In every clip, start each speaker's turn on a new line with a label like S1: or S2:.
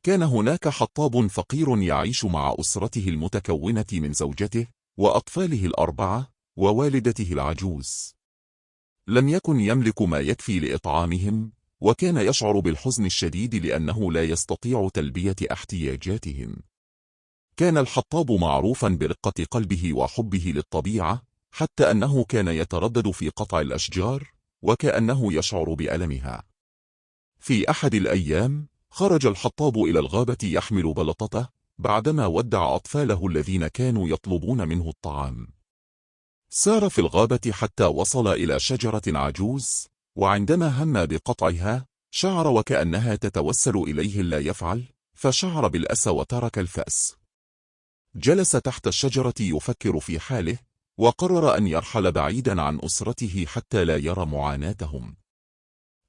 S1: كان هناك حطاب فقير يعيش مع أسرته المتكونة من زوجته وأطفاله الأربعة ووالدته العجوز. لم يكن يملك ما يكفي لإطعامهم، وكان يشعر بالحزن الشديد لأنه لا يستطيع تلبية احتياجاتهم. كان الحطاب معروفا برقة قلبه وحبه للطبيعة، حتى أنه كان يتردد في قطع الأشجار وكأنه يشعر بألمها. في أحد الأيام خرج الحطاب إلى الغابة يحمل بلطته بعدما ودع أطفاله الذين كانوا يطلبون منه الطعام. سار في الغابة حتى وصل إلى شجرة عجوز، وعندما هم بقطعها شعر وكأنها تتوسل إليه لا يفعل، فشعر بالأسى وترك الفأس. جلس تحت الشجرة يفكر في حاله، وقرر أن يرحل بعيدا عن أسرته حتى لا يرى معاناتهم.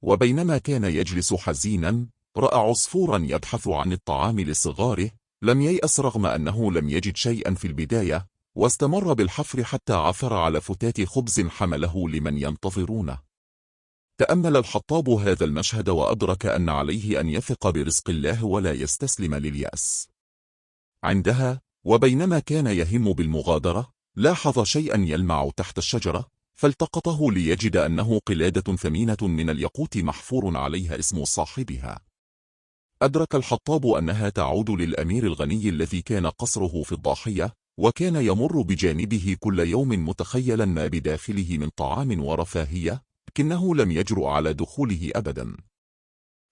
S1: وبينما كان يجلس حزينا رأى عصفورا يبحث عن الطعام لصغاره. لم ييأس رغم أنه لم يجد شيئا في البداية، واستمر بالحفر حتى عثر على فتات خبز حمله لمن ينتظرونه. تأمل الحطاب هذا المشهد وأدرك أن عليه أن يثق برزق الله ولا يستسلم لليأس. عندها وبينما كان يهم بالمغادرة لاحظ شيئا يلمع تحت الشجرة، فالتقطه ليجد أنه قلادة ثمينة من الياقوت محفور عليها اسم صاحبها. أدرك الحطاب أنها تعود للأمير الغني الذي كان قصره في الضاحية، وكان يمر بجانبه كل يوم متخيلا ما بداخله من طعام ورفاهية، لكنه لم يجرؤ على دخوله أبدا.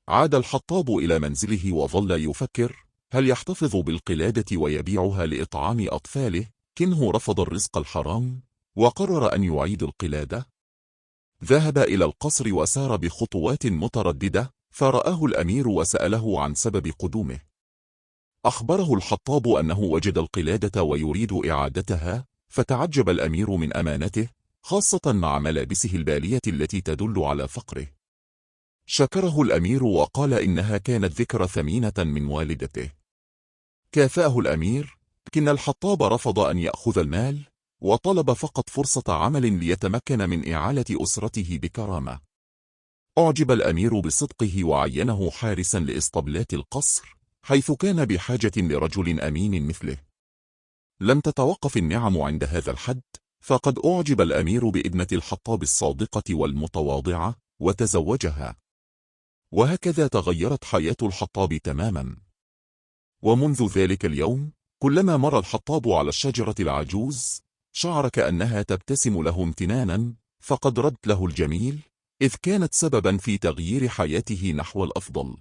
S1: عاد الحطاب إلى منزله وظل يفكر هل يحتفظ بالقلادة ويبيعها لإطعام أطفاله، لكنه رفض الرزق الحرام وقرر أن يعيد القلادة. ذهب إلى القصر وسار بخطوات مترددة، فرآه الأمير وسأله عن سبب قدومه. أخبره الحطاب أنه وجد القلادة ويريد إعادتها، فتعجب الأمير من أمانته، خاصة مع ملابسه البالية التي تدل على فقره. شكره الأمير وقال إنها كانت ذكرى ثمينة من والدته. كافأه الأمير، لكن الحطاب رفض أن يأخذ المال، وطلب فقط فرصة عمل ليتمكن من إعالة أسرته بكرامة. أعجب الأمير بصدقه وعينه حارسا لإسطبلات القصر، حيث كان بحاجة لرجل أمين مثله. لم تتوقف النعم عند هذا الحد، فقد أعجب الأمير بابنة الحطاب الصادقة والمتواضعة وتزوجها. وهكذا تغيرت حياة الحطاب تماما. ومنذ ذلك اليوم كلما مر الحطاب على الشجرة العجوز شعر كأنها تبتسم له امتنانا، فقد ردت له الجميل، إذ كانت سببا في تغيير حياته نحو الأفضل.